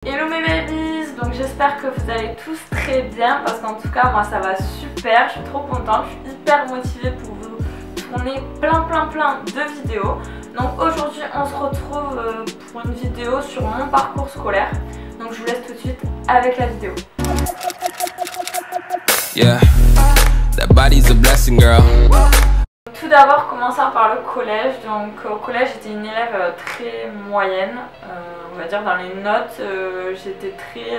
Hello mes babies, donc j'espère que vous allez tous très bien parce qu'en tout cas moi ça va super, je suis trop contente, je suis hyper motivée pour vous tourner plein de vidéos. Donc aujourd'hui on se retrouve pour une vidéo sur mon parcours scolaire, donc je vous laisse tout de suite avec la vidéo. Yeah, that body's a blessing, girl. Tout d'abord, commençons par le collège. Donc au collège j'étais une élève très moyenne, on va dire dans les notes, j'étais très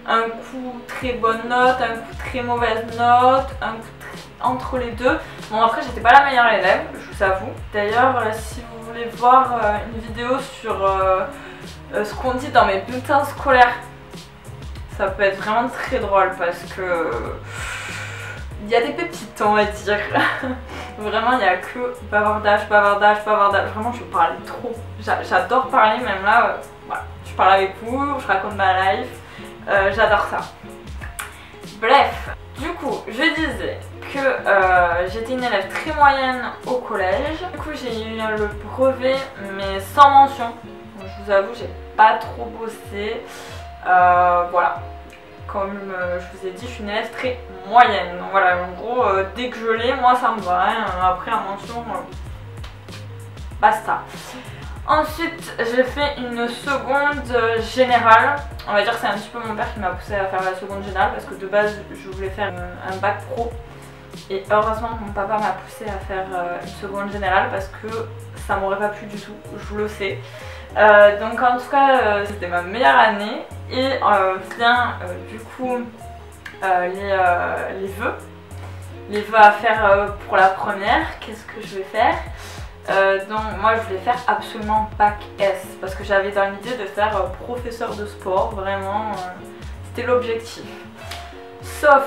un coup très bonne note, un coup très mauvaise note, un coup entre les deux. Bon après j'étais pas la meilleure élève, je vous avoue. D'ailleurs si vous voulez voir une vidéo sur ce qu'on dit dans mes bulletins scolaires, ça peut être vraiment très drôle parce que il y a des pépites on va dire. Vraiment il n'y a que bavardage. Vraiment je parle trop. J'adore parler, même là voilà. Je parle avec vous, je raconte ma life. J'adore ça. Bref, du coup je disais que j'étais une élève très moyenne au collège. Du coup j'ai eu le brevet mais sans mention. Je vous avoue j'ai pas trop bossé. Voilà. Comme je vous ai dit, je suis une élève très moyenne. Donc voilà, en gros, dès que je l'ai, moi ça me va. Hein. Après la mention, basta. Ensuite, j'ai fait une seconde générale. On va dire que c'est un petit peu mon père qui m'a poussé à faire la seconde générale parce que de base, je voulais faire un bac pro. Et heureusement, mon papa m'a poussé à faire une seconde générale parce que ça m'aurait pas plu du tout, je le sais. Donc en tout cas c'était ma meilleure année et vient du coup les vœux à faire pour la première. Qu'est-ce que je vais faire? Donc moi je voulais faire absolument bac S parce que j'avais dans l'idée de faire professeur de sport, vraiment c'était l'objectif. Sauf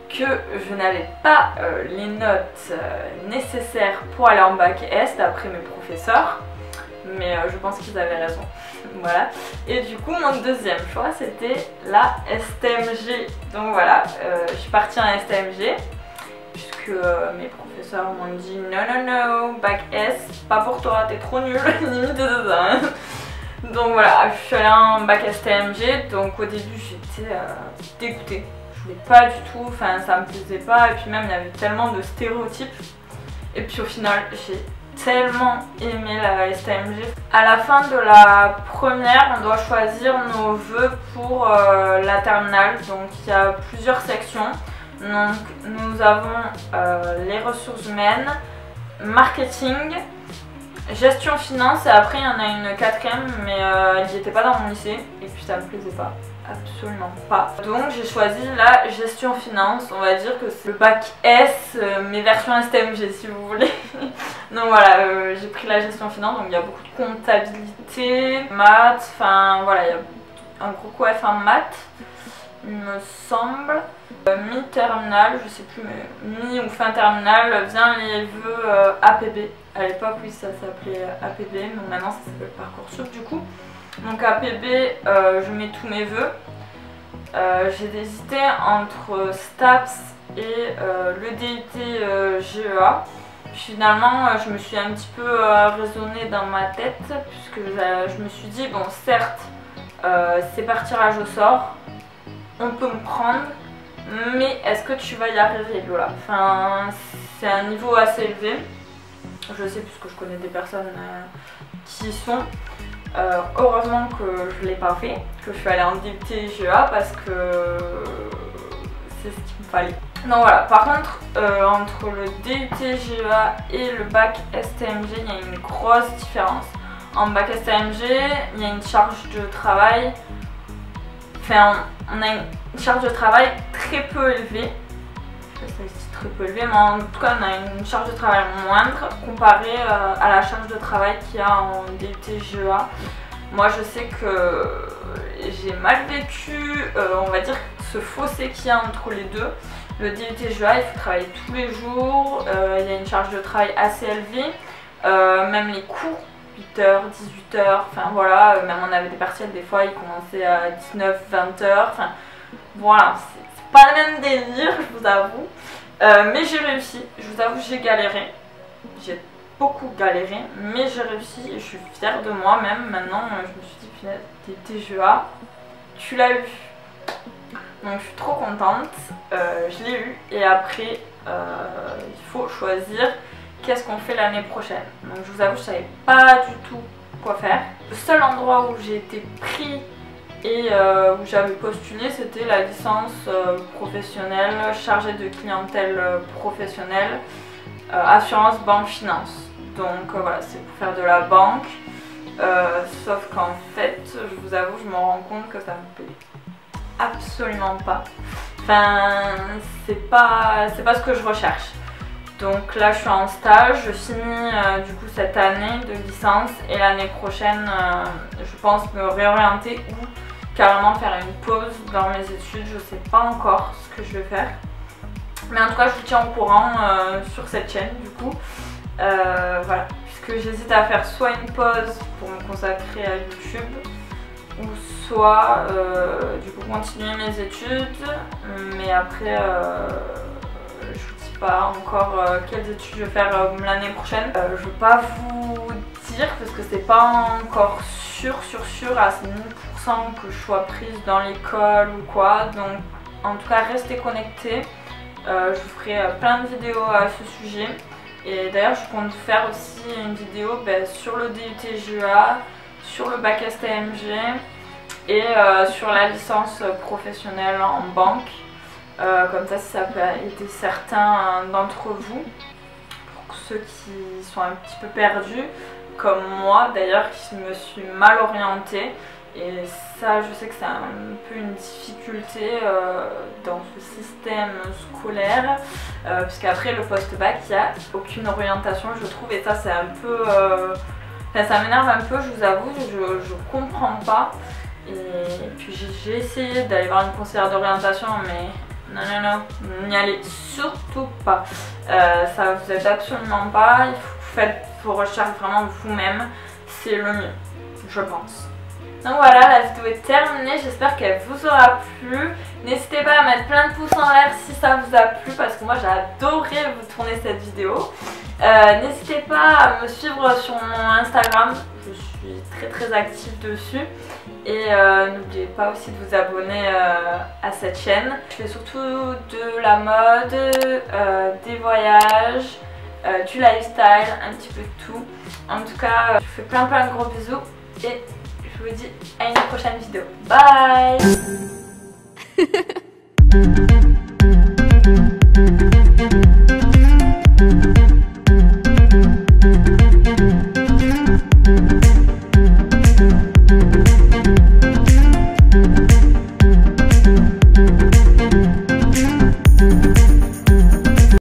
que je n'avais pas les notes nécessaires pour aller en bac S d'après mes professeurs. Mais je pense qu'ils avaient raison. Voilà. Et du coup mon deuxième choix c'était la STMG. Donc voilà, je suis partie en STMG puisque mes professeurs m'ont dit non, bac S, pas pour toi, t'es trop nul, limite de ça. Hein. Donc voilà, je suis allée en bac STMG. Donc au début j'étais dégoûtée. Je voulais pas du tout, enfin ça me plaisait pas. Et puis même il y avait tellement de stéréotypes. Et puis au final j'ai tellement aimé la STMG. À la fin de la première, on doit choisir nos vœux pour la terminale. Donc il y a plusieurs sections. Donc nous avons les ressources humaines, marketing, gestion finance et après il y en a une quatrième mais elle n'y était pas dans mon lycée et puis ça me plaisait pas. Absolument pas. Donc j'ai choisi la gestion finance, on va dire que c'est le bac S, mes versions STMG si vous voulez. Donc voilà, j'ai pris la gestion finance, donc il y a beaucoup de comptabilité, maths, enfin voilà, il y a un gros coef en maths, il me semble. Mi-terminale, je sais plus, mais mi ou fin terminale, vient les vœux APB. À l'époque, oui, ça s'appelait APB, donc maintenant ça s'appelle Parcoursup du coup. Donc APB, je mets tous mes vœux. J'ai hésité entre STAPS et le DUT GEA. Finalement, je me suis un petit peu raisonnée dans ma tête puisque je me suis dit, bon certes, c'est par tirage au sort, on peut me prendre, mais est-ce que tu vas y arriver, Lola? Enfin, c'est un niveau assez élevé. Je sais puisque je connais des personnes qui y sont. Heureusement que je ne l'ai pas fait, que je suis allée en DUT GEA parce que c'est ce qu'il me fallait. Donc voilà, par contre, entre le DUT GEA et le bac STMG, il y a une grosse différence. En bac STMG, il y a une charge de travail, enfin on a une charge de travail très peu élevée. C'est très peu élevé, mais en tout cas on a une charge de travail moindre comparée à la charge de travail qu'il y a en DUT GEA. Moi je sais que j'ai mal vécu, on va dire, ce fossé qu'il y a entre les deux. Le DUT GEA il faut travailler tous les jours, il y a une charge de travail assez élevée, même les cours 8h, 18h, enfin voilà, même on avait des partiels des fois ils commençaient à 19-20h, enfin voilà, c'est pas le même délire je vous avoue. Mais j'ai réussi, je vous avoue j'ai galéré, j'ai beaucoup galéré, mais j'ai réussi et je suis fière de moi même. Maintenant je me suis dit punaise, TGEA, tu l'as eu. Donc je suis trop contente, je l'ai eu et après il faut choisir qu'est-ce qu'on fait l'année prochaine. Donc je vous avoue, je savais pas du tout quoi faire. Le seul endroit où j'ai été pris et où j'avais postulé, c'était la licence professionnelle, chargée de clientèle professionnelle, assurance banque finance. Donc voilà, c'est pour faire de la banque, sauf qu'en fait, je vous avoue, je me rends compte que ça me plaît absolument pas. Enfin, c'est pas ce que je recherche. Donc là, je suis en stage, je finis du coup cette année de licence et l'année prochaine, je pense me réorienter ou carrément faire une pause dans mes études. Je sais pas encore ce que je vais faire, mais en tout cas, je vous tiens au courant sur cette chaîne du coup. Voilà, puisque j'hésite à faire soit une pause pour me consacrer à YouTube ou soit du coup continuer mes études, mais après je vous dis pas encore quelles études je vais faire l'année prochaine. Je veux pas vous dire parce que c'est pas encore sûr à 1000% que je sois prise dans l'école ou quoi, donc en tout cas restez connectés. Je vous ferai plein de vidéos à ce sujet. Et d'ailleurs, je compte faire aussi une vidéo sur le DUT GEA, sur le bac STMG et sur la licence professionnelle en banque. Comme ça, si ça peut aider certains d'entre vous, pour ceux qui sont un petit peu perdus, comme moi d'ailleurs, qui me suis mal orientée. Et ça, je sais que c'est un peu une difficulté dans ce système scolaire, puisqu'après le post-bac, il n'y a aucune orientation, je trouve, et ça, c'est un peu... Enfin, ça m'énerve un peu, je vous avoue, je comprends pas. Et puis j'ai essayé d'aller voir une conseillère d'orientation, mais non, n'y allez surtout pas. Ça vous aide absolument pas, il faut que vous faites vos recherches vraiment vous-même, c'est le mieux, je pense. Donc voilà, la vidéo est terminée, j'espère qu'elle vous aura plu. N'hésitez pas à mettre plein de pouces en l'air si ça vous a plu, parce que moi j'ai adoré vous tourner cette vidéo. N'hésitez pas à me suivre sur mon Instagram, je suis très active dessus. Et n'oubliez pas aussi de vous abonner à cette chaîne. Je fais surtout de la mode, des voyages, du lifestyle, un petit peu de tout. En tout cas, je vous fais plein de gros bisous et je vous dis à une prochaine vidéo. Bye.